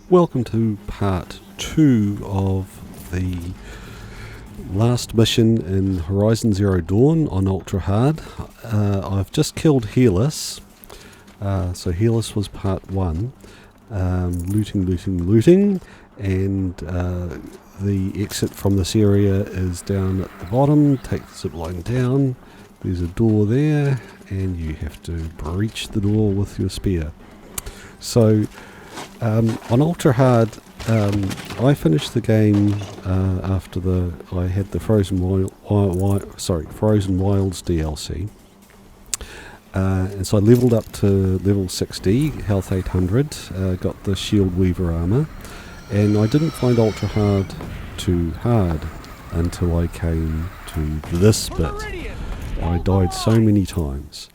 Welcome to part 2 of the last mission in Horizon Zero Dawn on Ultra Hard. I've just killed Healess. So Healess was part 1. Looting, and the exit from this area is down at the bottom. Take the zip line down. There's a door there, and you have to breach the door with your spear. So on Ultra Hard, I finished the game after I had the Frozen Wilds DLC, and so I leveled up to level 60, health 800, got the Shield Weaver armor, and I didn't find Ultra Hard too hard until I came to this bit. I died so many times.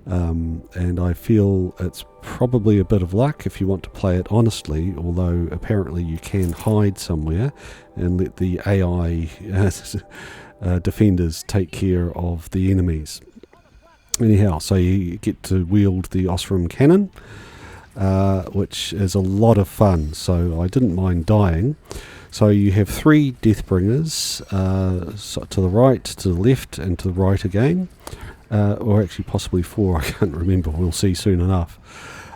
And I feel it's probably a bit of luck if you want to play it honestly, although apparently you can hide somewhere and let the AI defenders take care of the enemies. Anyhow, so you get to wield the Osram cannon, which is a lot of fun, so I didn't mind dying. So you have 3 Deathbringers, so to the right, to the left, and to the right again. Or actually possibly 4, I can't remember, we'll see soon enough.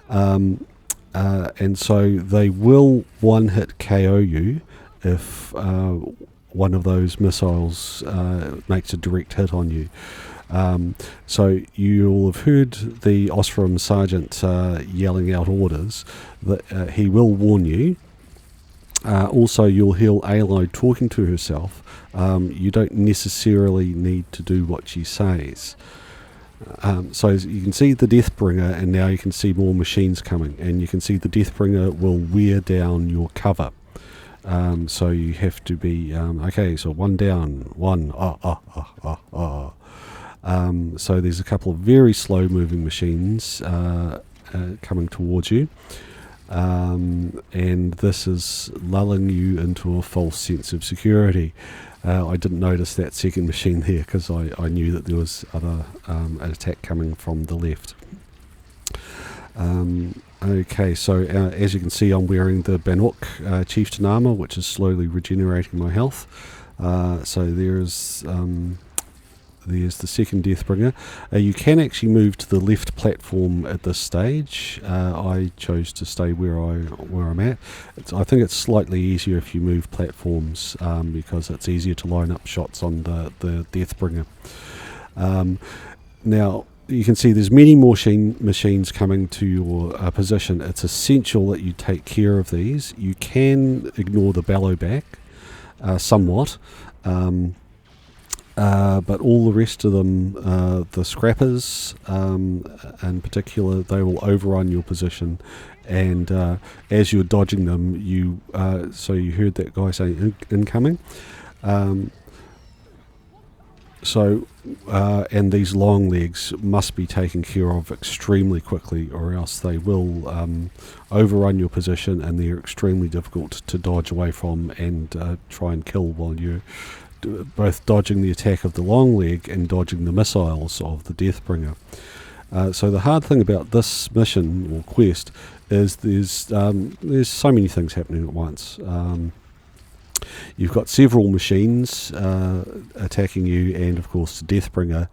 And so they will one-hit KO you if one of those missiles makes a direct hit on you. So you'll have heard the Osram Sergeant yelling out orders that he will warn you. Also, you'll hear Aloy talking to herself. You don't necessarily need to do what she says. So you can see the Deathbringer, and now you can see more machines coming, and you can see the Deathbringer will wear down your cover. So you have to be okay. So 1 down, 1. So there's a couple of very slow-moving machines coming towards you. And this is lulling you into a false sense of security. I didn't notice that second machine there because I knew that there was an attack coming from the left. Okay, so as you can see, I'm wearing the Banuk Chieftan armor, which is slowly regenerating my health. So there's the second Deathbringer. You can actually move to the left platform at this stage. I chose to stay where I'm at. I think it's slightly easier if you move platforms because it's easier to line up shots on the Deathbringer. Now you can see there's many more machines coming to your position. It's essential that you take care of these. You can ignore the bellowback somewhat. But all the rest of them, the scrappers in particular, they will overrun your position, and as you're dodging them, so you heard that guy say incoming. And these long legs must be taken care of extremely quickly, or else they will overrun your position, and they're extremely difficult to dodge away from and try and kill while you're both dodging the attack of the long leg and dodging the missiles of the Deathbringer. So the hard thing about this mission or quest is there's so many things happening at once. You've got several machines attacking you, and of course the Deathbringer,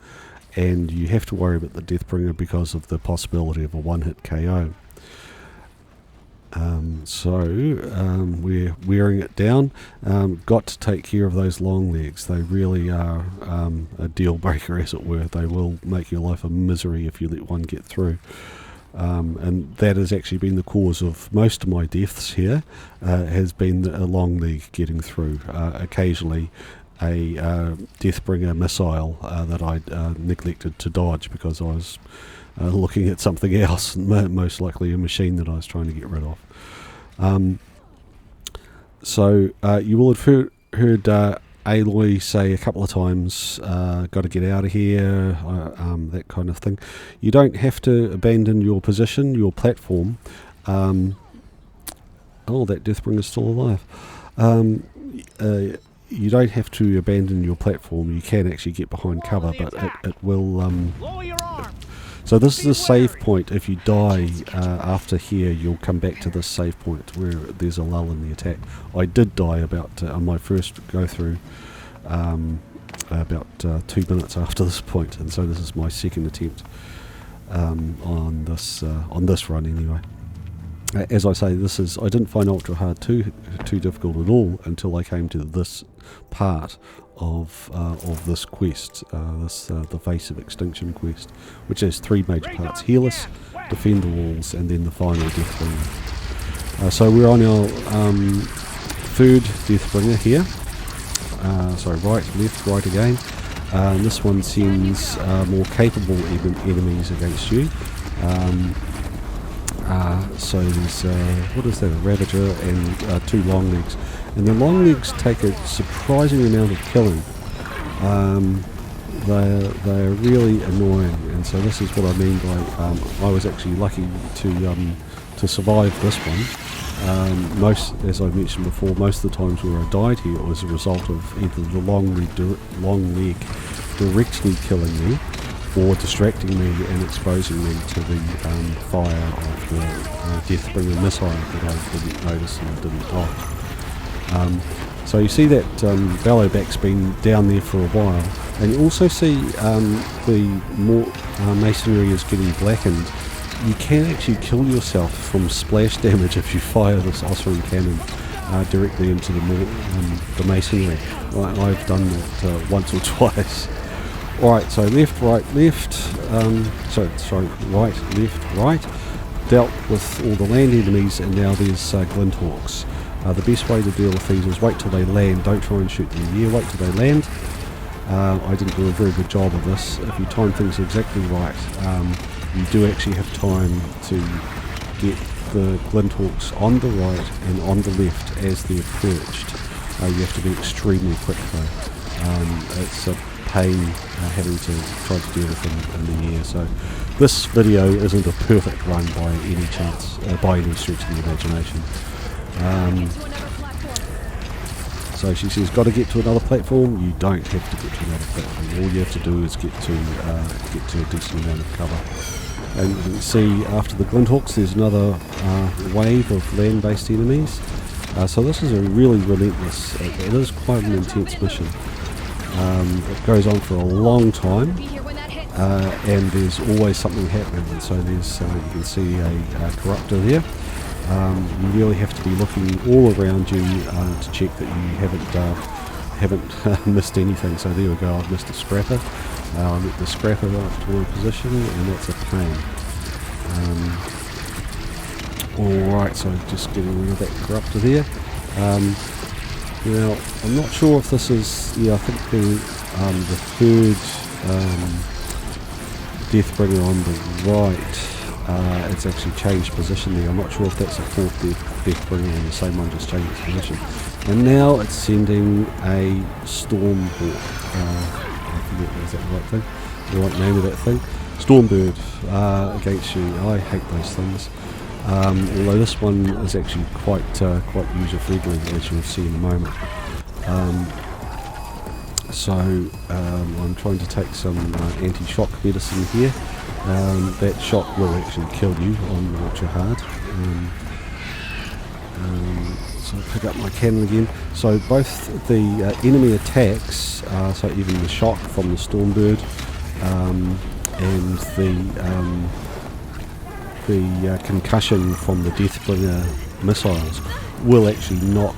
and you have to worry about the Deathbringer because of the possibility of a one-hit KO. We're wearing it down. Got to take care of those long legs. They really are a deal breaker, as it were. They will make your life a misery if you let one get through. And that has actually been the cause of most of my deaths here, has been a long leg getting through. Occasionally a Deathbringer missile that I neglected to dodge because I was looking at something else, most likely a machine that I was trying to get rid of. You will have heard Aloy say a couple of times, got to get out of here, that kind of thing. You don't have to abandon your position, your platform. That Deathbringer is still alive. You don't have to abandon your platform. You can actually get behind cover, but it will So this is a save point. If you die after here, you'll come back to this save point where there's a lull in the attack. I did die about on my first go through about 2 minutes after this point, and so this is my second attempt on this run anyway. As I say, I didn't find ultra hard too difficult at all until I came to this part of this quest, the Face of Extinction quest, which has 3 major parts: heal us, defend the walls, and then the final Deathbringer. So we're on our third Deathbringer here. Sorry, right, left, right again. This one sends more capable enemies against you. So there's, what is that, a Ravager and 2 Longlegs. And the Longlegs take a surprising amount of killing. They're really annoying, and so this is what I mean by, I was actually lucky to survive this one. As I mentioned before, most of the times where I died here it was a result of either the long leg directly killing me, or distracting me and exposing me to the fire of the Deathbringer missile that I didn't notice and didn't dodge. So you see that Bellowback's been down there for a while, and you also see the more masonry is getting blackened. You can actually kill yourself from splash damage if you fire this Osram cannon directly into the masonry. I've done that once or twice. Alright, so left, right, left, sorry, right, left, right. Dealt with all the land enemies, and now there's Glinthawks. The best way to deal with these is wait till they land, don't try and shoot them in the air, wait till they land. I didn't do a very good job of this. If you time things exactly right, you do actually have time to get the Glinthawks on the right and on the left as they're perched. You have to be extremely quick though. It's a pain having to try to deal with them in the air. So this video isn't a perfect run by any chance, by any stretch of the imagination. So she says, got to get to another platform. You don't have to get to another platform. All you have to do is get to a decent amount of cover. And you can see after the Glinthawks there's another wave of land-based enemies. So this is a really relentless, it is quite an intense mission. It goes on for a long time, and there's always something happening. And so there's, you can see a corruptor there. You really have to be looking all around you to check that you haven't missed anything. So there we go, I've missed a scrapper. I met the scrapper up to my position, and that's a pain. Alright, so just getting rid of that corruptor there. Now, I'm not sure if this is, I think the third Deathbringer on the right, it's actually changed position there. I'm not sure if that's the fourth Deathbringer and the same one just changed its position. And now it's sending a Stormhawk. I forget, is that the right thing? The right name of that thing? Stormbird against you. I hate those things. Although this one is actually quite user-friendly, as you'll see in a moment. I'm trying to take some anti-shock medicine here. That shock will actually kill you on ultra hard. So I'll pick up my cannon again. So both the enemy attacks, so even the shock from the Stormbird and the concussion from the Deathbringer missiles will actually knock,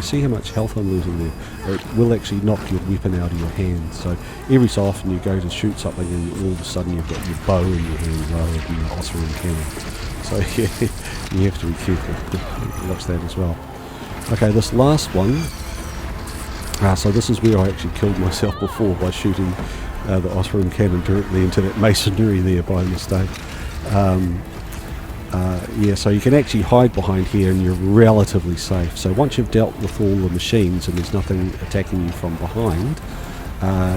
see how much health I'm losing there, it will actually knock your weapon out of your hand. So every so often you go to shoot something and all of a sudden you've got your bow in your hand rather than your Osram cannon. So yeah, you have to be careful, watch that as well. Okay, this last one, so this is where I actually killed myself before by shooting the Osram cannon directly into that masonry there by mistake. So you can actually hide behind here and you're relatively safe. So once you've dealt with all the machines and there's nothing attacking you from behind,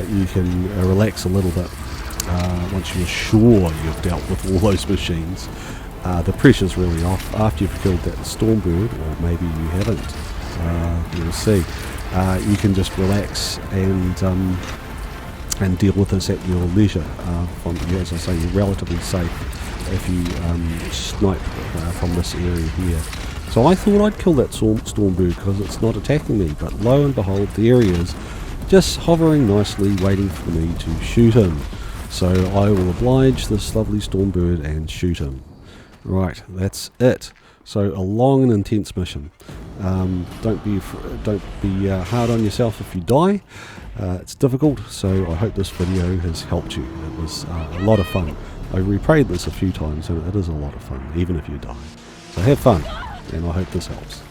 you can relax a little bit. Once you're sure you've dealt with all those machines, the pressure's really off. After you've killed that Stormbird, or maybe you haven't, you'll see, you can just relax and and deal with this at your leisure. As I say, you're relatively safe if you snipe from this area here. So I thought I'd kill that Stormbird because it's not attacking me, but lo and behold, there he is, just hovering nicely, waiting for me to shoot him. So I will oblige this lovely Stormbird and shoot him. Right, that's it. So a long and intense mission. Don't be hard on yourself if you die. It's difficult, so I hope this video has helped you. It was a lot of fun. I replayed this a few times and it is a lot of fun, even if you die. So have fun, and I hope this helps.